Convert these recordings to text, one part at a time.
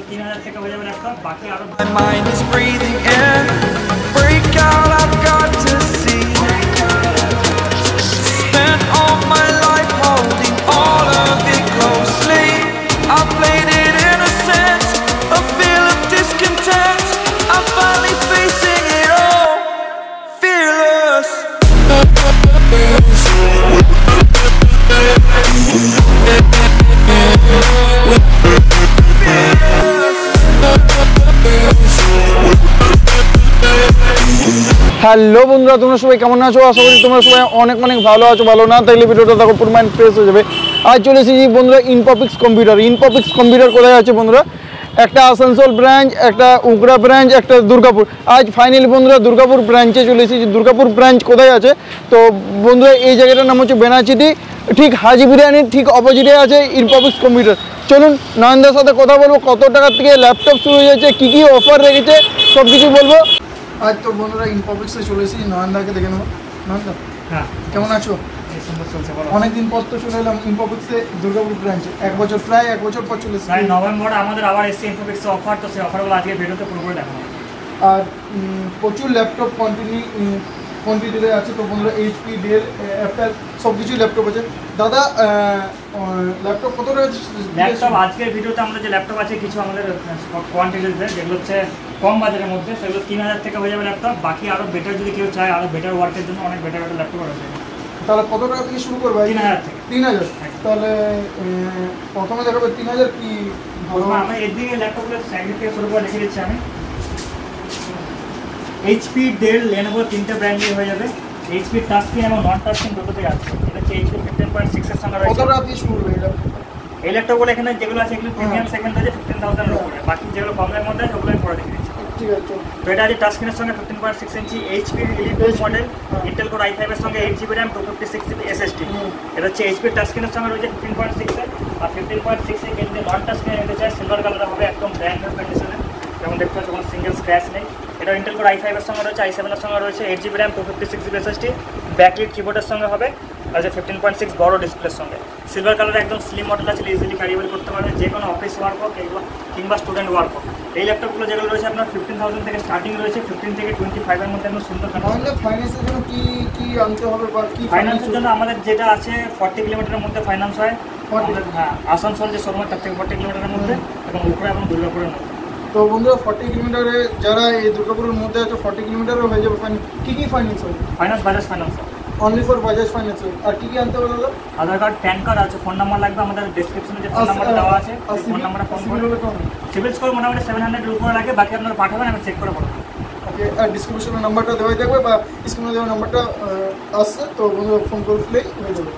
3000 টাকা হয়ে যাবে ল্যাপটপ। বাকি আরো হ্যালো বন্ধুরা, তোমরা সবাই কেমন আছো? আশা করি তোমরা সবাই অনেক ভালো আছো। ভালো না তাইলে ভিডিওটা দেখো, পুরো মাইন্ড ফ্রেশ হয়ে যাবে। আজ চলে এসেছি বন্ধুরা ইনপপিক্স কম্পিউটার কোথায় আছে বন্ধুরা? একটা আসানসোল ব্রাঞ্চ, একটা উগড়া ব্রাঞ্চ, একটা দুর্গাপুর। আজ ফাইনালি বন্ধুরা দুর্গাপুর ব্রাঞ্চে চলে এসেছি। দুর্গাপুর ব্রাঞ্চ কোথায় আছে? তো বন্ধুরা এই জায়গাটার নাম হচ্ছে বেনাচিটি, ঠিক হাজি বিরিয়ানির ঠিক অপোজিটে আছে ইনপপিক্স কম্পিউটার। চলুন নয়নদার সাথে কথা বলবো, কত টাকার থেকে ল্যাপটপ শুরু হয়ে যাচ্ছে, কী কী অফার রেখেছে সব কিছু বলবো। আজ তো বন্ধুরা ইনপপিক্সে চলে এসেছি, নয়নদাকে দেখে নেবো। নয়নদা, হ্যাঁ কেমন আছো? অনেকদিন পর তো চলে এলাম ইনপপিক্সে দুর্গাপুর ব্রাঞ্চে। প্রায় এক বছর পর চলে এসেছি। নভেম্বরে আমাদের আবার এসছে ইনফোপিক্সে অফার, তো সেই অফারগুলো আজকে ভিডিওতে পুরোপুরি দেখাবো। আর প্রচুর ল্যাপটপ কোয়ান্টিটিতে আছে। তো বন্ধুরা এইচপি, ডেল, অ্যাপেল সব কিছুই ল্যাপটপ আছে। দাদা ল্যাপটপ কত রয়েছে? ল্যাপটপ আজকের ভিডিওতে আমরা যে ল্যাপটপ আছে কিছু আমাদের কোয়ান্টিটিতে, যেগুলো হচ্ছে কম বাজারের মধ্যে, সেগুলো 3000 টাকা হয়ে যাবে ল্যাপটপ। বাকি আরও বেটার যদি কেউ চায়, আরও বেটার ওয়ার্কের জন্য অনেক বেটার ল্যাপটপ রয়েছে। তাহলে কত টাকা থেকে শুরু করবো? 3000 থেকে। 3000? তাহলে প্রথমে দেখাবে 3000 কি ভালো? আমি এদিকে ল্যাপটপগুলো সাইড থেকে শুরু করে লিখে দিচ্ছি আমি। এইচপি, ডেল, লেনোভো তিনটে ব্র্যান্ডই হয়ে যাবে। এইচপি টাচ স্ক্রিন এবং নন টাচ স্ক্রিন দুটোতেই আছে। এটা হচ্ছে এইচপি 15.6 এর সঙ্গে রয়েছে। কত টাকা দিয়ে শুরু হবে এটা? এই ল্যাপটপগুলো এখানে যেগুলো আছে এগুলো প্রিমিয়াম সেগমেন্ট আছে 15000 এর উপরে। বাকি যেগুলো কম দামের মধ্যে আছে ওগুলো পরে দেখে দিচ্ছি। ঠিক আছে। তো এটা আছে টাচ স্ক্রিনের সঙ্গে 15.6 inch HP elite model, Intel core i5 এর সঙ্গে 8GB RAM 256GB SSD। এটা হচ্ছে এইচপি টাচ স্ক্রিনের সঙ্গে রয়েছে 15.6 এর। আর 15.6 এর কিন্তু নন টাচ স্ক্রিন নিতে চাই, সিলভার কালার হবে, একদম ব্র্যান্ড নিউ কন্ডিশনে, যেমন দেখতে পাচ্ছ কোনো সিঙ্গেল স্ক্র্যাচ নেই। এটা ইন্টেল কোর i5 এর সঙ্গে রয়েছে, i7 এর সঙ্গে রয়েছে, 8GB RAM 256GB SSD, backlit কিবোর্ডের সঙ্গে হবে, আর যে 15.6 বড় ডিসপ্লের সঙ্গে। সিলভার কালারের একদম স্লিম মডেল আছে, ইজিলি ক্যারিয়েবল করতে পারবে যে কোনো অফিস ওয়ার্ক হোক কিংবা স্টুডেন্ট ওয়ার্ক হোক। এই ল্যাপটপগুলো যেগুলো রয়েছে আপনার 15000 থেকে স্টার্টিং রয়েছে, 15 থেকে 25 এর মধ্যে একদম সুন্দর। ফাইন্যান্সের জন্য কি আনতে হবে বা কি? ফাইন্যান্সের জন্য আমাদের যেটা আছে 40 কিলোমিটারের মধ্যে ফাইন্যান্স হয়। হ্যাঁ, আসানসোল যে শোরুম তার থেকে 40 কিলোমিটারের মধ্যে, এবং উগড়া এবং দুর্গাপুরের মধ্যে। তো বন্ধুরা 40 কিলোমিটারে যারা এই দুর্গাপুরের মধ্যে আছে 40 কিলোমিটারও হয়ে যাবে। কী ফাইন্যান্স হবে? Bajaj finance only for Bajaj finance. আর কি আনতে হবে দাদা? আধার কার্ড, প্যান কার্ড আছে, ফোন নাম্বার লাগবে। আমাদের ডেসক্রিপশনে যে ফোন নাম্বারটা দেওয়া আছে ফোন নাম্বারে ফোন করে। সিভিল স্কোর মোটামুটি 700 এর উপরে লাগে। বাকি আপনারা পাঠাবেন, আমি চেক করে বলবো। ওকে, আর ডিসক্রিপশনের নাম্বারটা দেওয়াই থাকবে বা স্ক্রিনে দেওয়া নাম্বারটা আসছে, তো বন্ধুরা ফোন করে দিলেই হয়ে যাবে।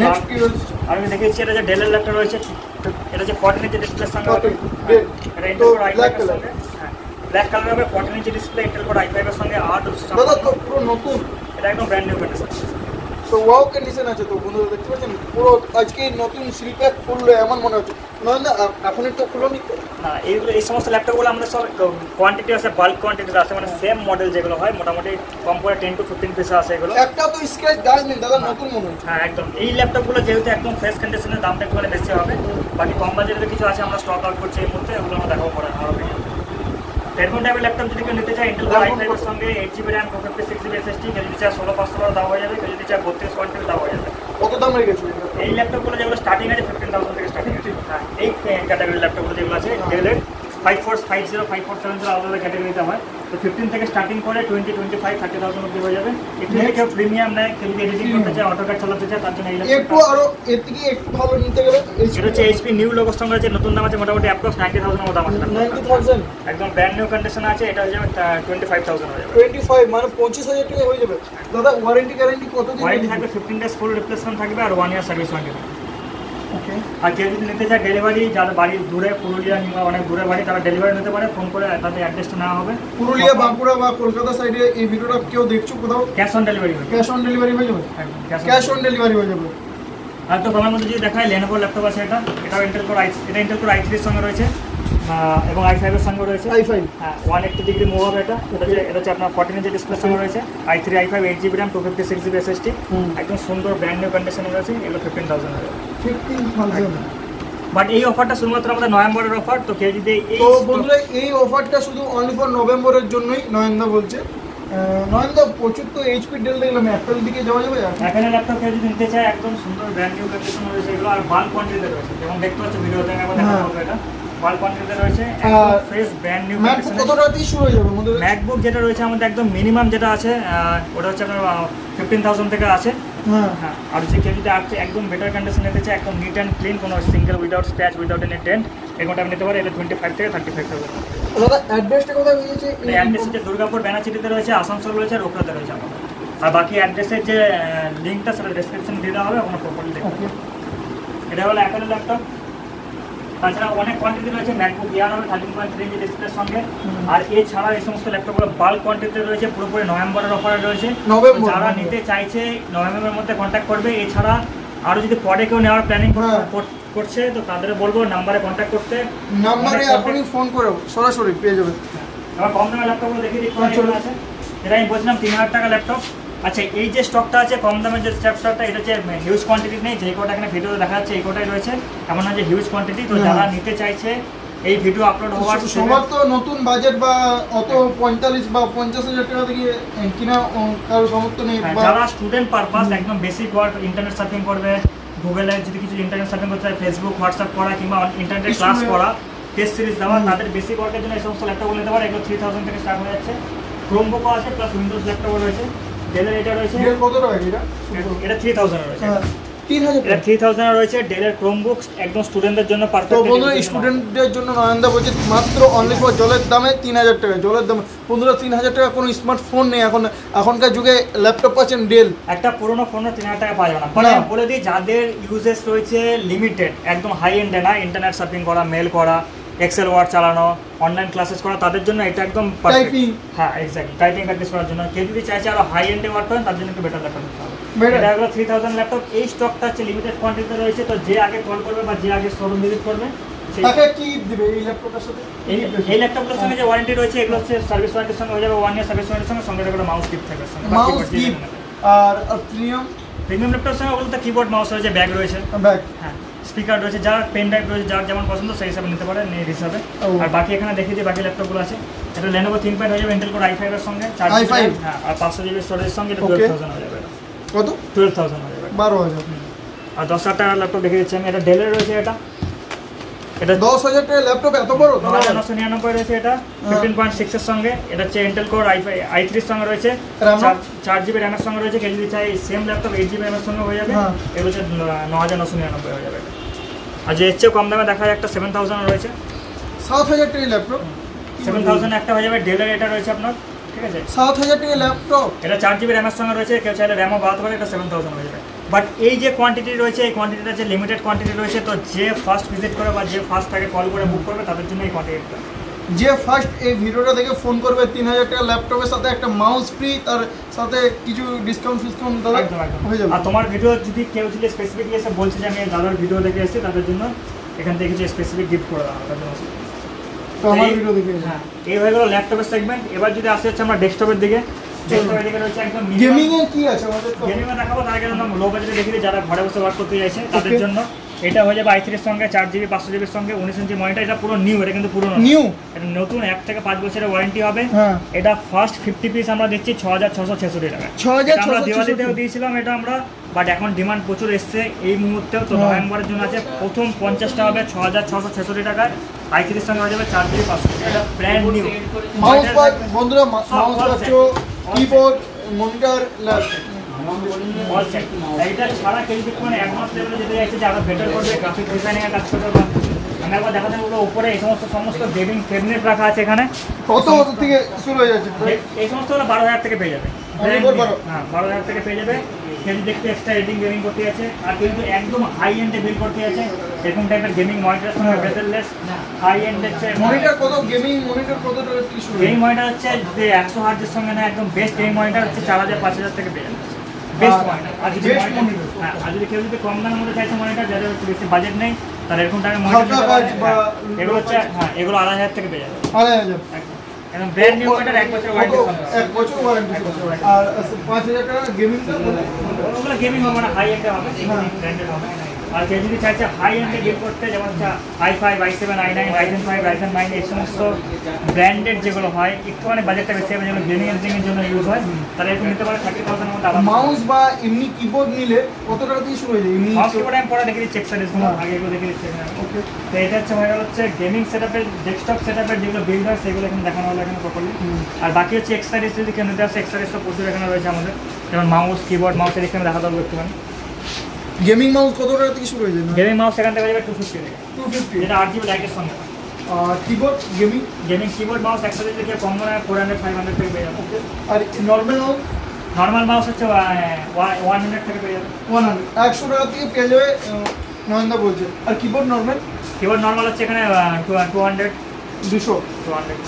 নেক্সট কি রয়েছে? আমি দেখেছি এটা যে ডেলের ল্যাপটপ রয়েছে, এটা যে 14 ইঞ্চি ডিসপ্লের সঙ্গে হবে। এটা ইন্টেল কোর i5 এর সঙ্গে, ব্ল্যাক কালার হবে, 14 inch display, Intel core i5 এর সঙ্গে। আর দাদা তো পুরো নতুন, এটা একদম ব্র্যান্ড নিউ কন্ডিশন। তো ওয়াও কন্ডিশন আছে। তো বন্ধুরা দেখতে পাচ্ছেন পুরো আজকে নতুন সিল প্যাক খুললো এমন মনে হচ্ছে। না এখন তো খুলোনি তো না। এই সমস্ত ল্যাপটপগুলো আমরা সব কোয়ান্টিটি আছে, বাল্ক কোয়ান্টিটিতে আছে, মানে সেম মডেল যেগুলো হয় মোটামুটি কম করে 10 to 15 পিস আছে এগুলো। একটা তো স্ক্র্যাচ দাগ নেই দাদা, নতুন মনে হচ্ছে। হ্যাঁ একদম। এই ল্যাপটপগুলো যেহেতু একদম ফ্রেশ কন্ডিশনের, দামটা একটু বেশি হবে। বাকি কম বাজেটের কিছু আছে আমরা স্টক আউট করছি এই মুহূর্তে, ওগুলো আমরা দেখাবো পরে আরও ভিডিও। এরকম টাইপের ল্যাপটপ যদি কেউ নিতে চায়, ইন্টেল কোর i5 এর সঙ্গে 8GB RAM 256GB SSD, কেউ যদি চায় 16500 দেওয়া হয়ে যাবে, কেউ যদি চায় 32 দেওয়া হয়ে যাবে। কত দাম রেখেছে এই ল্যাপটপগুলো যেগুলো স্টার্টিং আছে 15000 থেকে স্টার্টিং আছে। হ্যাঁ, এই ক্যাটাগরির ল্যাপটপগুলো যেগুলো আছে ডেলের 5450 5470 আলাদা ক্যাটাগরিতে হয়। তো 15 থেকে স্টার্টিং করে 20, 25, 30,000 অব্দি হয়ে যাবে। একটু কেউ প্রিমিয়াম নেয়, কেউ যদি এডিটিং করতে চায়, অটোক্যাড চালাতে চায়, তার জন্য এই ল্যাপটপ একটু আরো এর থেকে একটু ভালো নিতে গেলে এটা হচ্ছে এইচপি নিউ লোগোর সঙ্গে আছে, নতুন দাম আছে মোটামুটি অ্যাপ্রক্স 90,000 এর দাম আছে। 90,000 একদম ব্র্যান্ড নিউ কন্ডিশন আছে। এটা হয়ে যাবে 25,000 হয়ে যাবে। 25 মানে 25,000 টাকা হয়ে যাবে। দাদা ওয়ারেন্টি গ্যারান্টি কত দিন? ওয়ারেন্টি থাকবে 15 ডেজ ফুল রিপ্লেসমেন্ট থাকবে, আর 1 ইয়ার সার্ভিস ওয়ারেন্টি। ওকে। আর কেউ যদি নিতে চায় ডেলিভারি, যাদের বাড়ি দূরে, পুরুলিয়া কিংবা অনেক দূরে বাড়ি, তারা ডেলিভারি নিতে পারে, ফোন করে তাদের অ্যাড্রেসটা নেওয়া হবে। পুরুলিয়া, বাঁকুড়া বা কলকাতা সাইডে এই ভিডিওটা কেউ দেখছো কোথাও, ক্যাশ অন ডেলিভারি হবে। ক্যাশ অন ডেলিভারি হয়ে যাবে। ক্যাশ অন ডেলিভারি হয়ে যাবে। আর তো তোমার মধ্যে যদি দেখায় লেনোভো ল্যাপটপ আছে, এটাও Intel core Intel core i3 এর সঙ্গে রয়েছে, এবং i5 এর সঙ্গে রয়েছে। i5 হ্যাঁ, 180 ডিগ্রি মুভ হবে। এটা হচ্ছে আপনার 14 ইঞ্চি ডিসপ্লের সঙ্গে রয়েছে, i3 i5 8GB RAM 256GB SSD, একদম সুন্দর ব্র্যান্ড নিউ কন্ডিশনে রয়েছে। এগুলো 15,000 হবে। 15,000 বাট এই অফারটা শুধুমাত্র আমাদের নভেম্বরের অফার। তো কেউ যদি তো বন্ধুরা এই অফারটা শুধু অনলি ফর নভেম্বরের জন্যই নয়নদা বলছে। নয়নদা প্রচুর তো এইচপি ডেল দেখলাম, অ্যাপেল দিকে যাওয়া যাবে? অ্যাপেলের ল্যাপটপ কেউ যদি নিতে চায় একদম সুন্দর ব্র্যান্ড নিউ কন্ডিশন রয়েছে এগুলো, আর বাল্ক কোয়ান্টিটিতে রয়েছে, যেমন দেখতে পাচ্ছ ভিডিওতে আমি আবার দেখাবো এটা বাল্ক কোয়ান্টিটিতে রয়েছে, একদম ফ্রেশ ব্র্যান্ড নিউ কন্ডিশন। কত টাকাতেই শুরু হয়ে যাবে আমাদের? ম্যাকবুক যেটা রয়েছে আমাদের একদম মিনিমাম যেটা আছে ওটা হচ্ছে আপনার 15,000 থেকে আছে। হ্যাঁ, আর যে কেউ যদি একদম বেটার কন্ডিশন নিতে চায়, একদম নিট অ্যান্ড ক্লিন, কোনো single without scratch without any dent, এরকমটা আপনি নিতে পারেন। এটা 25 থেকে 35,000। দাদা অ্যাড্রেসটা কোথায় হয়েছে? অ্যাড্রেস হচ্ছে দুর্গাপুর ব্যানাচিটিতে রয়েছে, আসানসোল রয়েছে, রোকড়াতে রয়েছে আমাদের। আর বাকি অ্যাড্রেসের যে লিঙ্কটা সেটা ডেসক্রিপশন দিয়ে দেওয়া হবে, ওখানে প্রপারলি দেখুন। এটা হলো অ্যাপেলের ল্যাপটপ। তাছাড়া অনেক কোয়ান্টিটি রয়েছে, ম্যাকবুক এয়ার হবে 13.3 ইঞ্চি ডিসপ্লের সঙ্গে। আর এছাড়া এই সমস্ত ল্যাপটপগুলো বাল্ক কোয়ান্টিটিতে রয়েছে, পুরোপুরি নভেম্বরের অফারে রয়েছে। যারা নিতে চাইছে নভেম্বরের মধ্যে কন্ট্যাক্ট করবে। এছাড়া আরও যদি পরে কেউ নেওয়ার প্ল্যানিং করছে তো তাদের বলবো নাম্বারে কন্ট্যাক্ট করতে, নাম্বারে এখনই ফোন করে সরাসরি পেয়ে যাবে। আবার কম দামের ল্যাপটপগুলো দেখিয়ে দিচ্ছি আছে, যেটা আমি বলছিলাম 3,000 টাকা ল্যাপটপ। আচ্ছা, এই যে স্টকটা আছে কম দামের যে স্টকটা, এটা হচ্ছে হিউজ কোয়ান্টিটি নেই, যে কোটা এখানে ভিডিওতে দেখা যাচ্ছে এই কোটাই রয়েছে, এমন না যে হিউজ কোয়ান্টিটি। তো যারা নিতে চাইছে এই ভিডিও আপলোড হওয়ার সবার তো নতুন বাজেট বা অত 45 বা 50,000 টাকা থেকে কিনা কারো সমর্থ নেই। যারা স্টুডেন্ট পারপাস একদম বেসিক ওয়ার্ক, ইন্টারনেট সার্ফিং করবে, গুগলে যদি কিছু ইন্টারনেট সার্ফিং করতে চায়, ফেসবুক হোয়াটসঅ্যাপ করা কিংবা ইন্টারনেটে ক্লাস করা, টেস্ট সিরিজ দেওয়া, তাদের বেসিক ওয়ার্কের জন্য এই সমস্ত ল্যাপটপ নিতে পারে। এগুলো 3,000 থেকে স্টার্ট হয়ে যাচ্ছে। ক্রোমবুকও আছে, প্লাস উইন্ডোজ ল্যাপটপও রয়েছে। ডেলের এটা রয়েছে, কত টাকা এটা 3,000 রয়েছে। 3,000 এটা 3,000 রয়েছে। ডেলের ক্রোমবুক একদম স্টুডেন্টদের জন্য পারফেক্ট। তো বন্ধুরা স্টুডেন্টদের জন্য নয়নদা বলছে মাত্র অনলি ফর জলের দামে 3,000 টাকা। জলের দামে বন্ধুরা 3,000 টাকা কোনো স্মার্টফোন নেই এখনকার যুগে। ল্যাপটপ পাচ্ছেন ডেল, একটা পুরোনো ফোনও 3,000 টাকা পাওয়া যাবে না। মানে বলে দিই, যাদের ইউজেস রয়েছে লিমিটেড, একদম হাই এন্ডে না, ইন্টারনেট সার্ফিং করা, মেল করা, এক্সেল ওয়ার্ড চালানো, অনলাইন ক্লাসেস করা, তাদের জন্য এটা একদম টাইপিং। হ্যাঁ, এক্স্যাক্টলি, টাইপিং প্র্যাকটিস করার জন্য। কেউ যদি চাইছে আরো হাই এন্ডে ওয়ার্ক করেন, তার জন্য একটু বেটার ল্যাপটপ নিতে হবে। এটা হলো 3,000 ল্যাপটপ। এই স্টকটা হচ্ছে লিমিটেড কোয়ান্টিটিতে রয়েছে। তো যে আগে কল করবে বা যে আগে শোরুম ভিজিট করবে তাকে কি দিবে এই ল্যাপটপের সাথে? এই ল্যাপটপগুলোর সঙ্গে যে ওয়ারেন্টি রয়েছে, এগুলো হচ্ছে সার্ভিস ওয়ারেন্টির সঙ্গে হয়ে যাবে 1 ইয়ার সার্ভিস ওয়ারেন্টির সঙ্গে একটা মাউস গিফট থাকবে সঙ্গে। Mouse gift. আর প্রিমিয়াম ল্যাপটপের সঙ্গে ওগুলোতে কিবোর্ড মাউস রয়েছে, ব্যাগ রয়েছে, ব্যাগ, হ্যাঁ, স্পিকার রয়েছে, যার পেন ড্রাইভ রয়েছে, যার যেমন পছন্দ সেই হিসাবে নিতে পারে এই হিসাবে। আর বাকি এখানে দেখিয়ে দিই বাকি ল্যাপটপগুলো আছে। এটা Lenovo ThinkPad হয়ে যাবে ইন্টেল কোর i5 এর সঙ্গে, 4GB, হ্যাঁ, আর 500 GB স্টোরেজের সঙ্গে। এটা 12,000 হয়ে যাবে। কত? 12,000 হয়ে যাবে, 12,000। আর 10,000 টাকার ল্যাপটপ দেখিয়ে দিচ্ছি আমি। এটা ডেলের রয়েছে, এটা 10,000 টাকার ল্যাপটপ এত বড়? 9,999 রয়েছে। এটা 15.6 এর সঙ্গে, এটা হচ্ছে ইন্টেল কোর i3 এর সঙ্গে রয়েছে, 4GB র্যামের সঙ্গে রয়েছে। কেউ যদি চাই সেম ল্যাপটপ 8GB র্যামের সঙ্গে হয়ে যাবে, এগুলো হচ্ছে 9,999 হয়ে যাবে। আর যে এর চেয়েও কম দামে দেখা যায় একটা 7,000 রয়েছে, 7,000 টাকার ল্যাপটপ। 7,000 একটা হয়ে যাবে। ডেলের এটা রয়েছে আপনার, ঠিক আছে, 7,000 টাকার ল্যাপটপ। এটা 4GB র্যামের সঙ্গে রয়েছে। কেউ চাইলে র্যামও বাড়াতে পারে, এটা 7,000 হয়ে যাবে। বাট এই যে কোয়ান্টিটি রয়েছে, এই কোয়ান্টিটিটা যে লিমিটেড কোয়ান্টিটি রয়েছে। তো যে ফার্স্ট ভিজিট করে বা যে ফার্স্ট তাকে কল করে বুক করবে, তাদের জন্য এই কোয়ান্টিটিটা। যে ফার্স্ট এই ভিডিওটা দেখে ফোন করবে 3,000 টাকা ল্যাপটপের সাথে একটা মাউস ফ্রি, তার সাথে কিছু ডিসকাউন্ট হয়ে যাবে। আর তোমার ভিডিও যদি কেউ যদি স্পেসিফিক এসে বলছে যে আমি দাদার ভিডিও দেখে এসেছি, তাদের জন্য এখান থেকে কিছু স্পেসিফিক গিফট করে দেওয়া হবে। হ্যাঁ, এই হয়ে গেল ল্যাপটপের সেগমেন্ট। এবার যদি আসতে হচ্ছে আমরা ডেস্কটপের দিকে। ডেস্কটপের দিকে রয়েছে একদম গেমিং এ কি আছে আমাদের? গেমিং এ দেখাবো, তার আগে আমরা লো বাজেটে দেখিয়ে যারা ঘরে বসে ওয়ার্ক করতে চাইছে তাদের জন্য। এটা হয়ে যাবে i3 এর সঙ্গে, 4GB 500GB এর সঙ্গে, 19 ইঞ্চি মনিটর। এটা পুরো নিউ, এটা কিন্তু পুরো নিউ, এটা নতুন, 1 থেকে 5 বছরের ওয়ারেন্টি হবে। এটা ফার্স্ট 50 পিস আমরা দিচ্ছি 6,666 টাকা। আমরা দিওয়ালিতেও দিয়েছিলাম এটা আমরা, বাট এখন ডিমান্ড প্রচুর এসছে এই মুহূর্তেও। তো নভেম্বরের জন্য আছে, প্রথম 50টা হবে 6,666 টাকায়। i3 এর সঙ্গে হয়ে যাবে 4GB 500GB। এটা ব্র্যান্ড নিউ মাউস প্যাড বন্ধুরা, মাউস প্যাড, কিবোর্ড, মনিটর, এইটা ছাড়া কেউ মানে অ্যাডভান্স লেভেলে যেতে চাইছে যে আরো বেটার করবে, গ্রাফিক ডিজাইনিংয়ের কাজ করবে, বা আমি একবার দেখাতে বলবো উপরে এই সমস্ত গেমিং ক্যাবিনেট রাখা আছে এখানে। কত থেকে শুরু হয়ে যাচ্ছে? এই সমস্ত হলো 12,000 থেকে পেয়ে যাবে। হ্যাঁ, 12,000 থেকে পেয়ে যাবে। কেউ দেখতে এক্সট্রা এডিটিং গেমিং করতে আছে, আর কিন্তু একদম হাই এন্ডে বিল করতে আছে, এরকম টাইপের গেমিং মনিটরের সঙ্গে বেজেললেস হাই এন্ড হচ্ছে মনিটর। কত গেমিং মনিটর কত টাকা থেকে শুরু? গেমিং মনিটর হচ্ছে যে 100 হার্জের সঙ্গে না, একদম বেস্ট গেমিং মনিটর হচ্ছে 4,000 5,000 থেকে পেয়ে যাবে, বেস্ট মনিটর। আর যদি হ্যাঁ, আর যদি কেউ যদি কম দামের মধ্যে চাইছে মনিটর, যাদের হচ্ছে বেশি বাজেট নেই, তার এরকম টাইপের মনিটর এগুলো হচ্ছে, হ্যাঁ, এগুলো 2,500 থেকে পেয়ে যাবে। 2,500 একদম ব্র্যান্ড নিউ মনিটর, 1 বছর ওয়ারেন্টি। 1 বছর ওয়ারেন্টি। আর 5,000 টাকা গেমিং, ওগুলো গেমিং হবে না, হাই এন্ড হবে, ব্র্যান্ডেড হবে। আর কেউ যদি চাইছে হাই এন্ডে ডিল করতে, যেমন i5, i7, i9, Ryzen 5, Ryzen 9 এই সমস্ত ব্র্যান্ডেড যেগুলো হয়, একটুখানি বাজেটটা বেশি হবে, যেগুলো গেমিং এর জন্য ইউজ হয়, তাহলে এরকম নিতে পারে 30,000 এর মধ্যে। মাউস বা এমনি কিবোর্ড নিলে কত টাকা দিয়ে শুরু হয়ে যায়? এমনি মাউস কিবোর্ড আমি পরে দেখে দিচ্ছি এক্সেসরিজগুলো, আগে এগুলো দেখে দিচ্ছি। ওকে, তো এটা হয়ে গেল গেমিং সেটআপের, ডেস্কটপ সেটআপের যেগুলো বিল্ড হয় সেগুলো এখানে দেখানো হলো এখানে প্রপারলি। আর বাকি হচ্ছে এক্সেসরিজ, যদি কেউ নিতে আসে এক্সেসরিজ তো প্রচুর এখানে রয়েছে আমাদের, যেমন মাউস কিবোর্ড, মাউসের এখানে দেখাতে হবে একটুখানি। গেমিং মাউস কত টাকা থেকে শুরু হয়ে যায়? গেমিং মাউস এখান থেকে যাবে 250 টাকা, 250, যেটা 8GB লাইটের সঙ্গে। আর কিবোর্ড গেমিং কিবোর্ড মাউস একসাথে থেকে কম মনে হয় 400, 500 থেকে পেয়ে যাবে। আর নর্মাল মাউস? নর্মাল মাউস হচ্ছে 100 থেকে পেয়ে যাবে। 100 টাকা থেকে পেয়ে যাবে নয়নদা বলছে। আর কিবোর্ড নর্মাল? কিবোর্ড নর্মাল হচ্ছে এখানে 200, 200,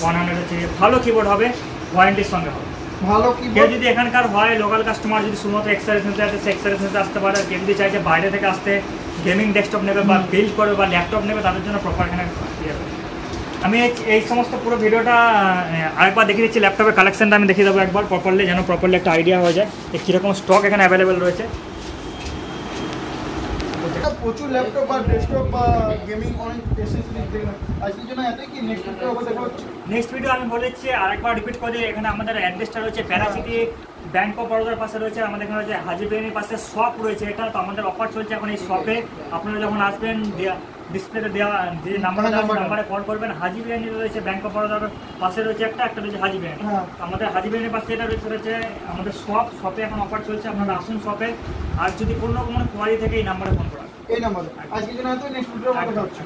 100 হচ্ছে। ভালো কিবোর্ড হবে, ওয়ারেন্টির সঙ্গে হবে। ভালো কেউ কিবোর্ড যদি এখানকার হয় লোকাল কাস্টমার, যদি শুধুমাত্র এক্সেসরিজ নিতে আসে সে এক্সেসরিজ নিতে আসতে পারে। কেউ যদি চাইছে বাইরে থেকে আসতে, গেমিং ডেস্কটপ নেবে বা বিল্ড করবে বা ল্যাপটপ নেবে, তাদের জন্য প্রপার এখানে ইয়ে হবে। আমি এই সমস্ত পুরো ভিডিওটা আরেকবার দেখিয়ে দিচ্ছি, ল্যাপটপের কালেকশনটা আমি দেখিয়ে দেবো একবার প্রপারলি, যেন প্রপারলি একটা আইডিয়া হয়ে যায় যে কীরকম স্টক এখানে অ্যাভেলেবেল রয়েছে। প্রচুর ল্যাপটপ বা ডেস্কটপ বা গেমিং অনেক এসেসরিজ দেখলাম। আজকের জন্য এতই কি? নেক্সট ভিডিও আবার দেখা হচ্ছে। নেক্সট ভিডিও আমি বলেছি আরেকবার রিপিট করে, এখানে আমাদের অ্যাড্রেসটা রয়েছে প্যারাসিটি ব্যাংক অফ বরোদার পাশে রয়েছে, আমাদের এখানে রয়েছে হাজি বিরিয়ানির পাশে শপ রয়েছে এটা। তো আমাদের অফার চলছে এখন এই শপে, আপনারা যখন আসবেন ডিসপ্লেতে দেওয়া যে নাম্বারে কল করবেন। হাজি বিরিয়ানি রয়েছে ব্যাংক অফ বরোদার পাশে রয়েছে একটা রয়েছে হাজি বিরিয়ানি। আমাদের হাজি বিরিয়ানির পাশে এটা রয়েছে আমাদের শপে এখন অফার চলছে, আপনারা আসুন শপে। আর যদি কোনো কোয়ারি থেকে এই নাম্বারে ফোন করা, এই নাম্বারে। আজকের জন্য এতই, নেক্সট ভিডিও আবার দেখা হচ্ছে।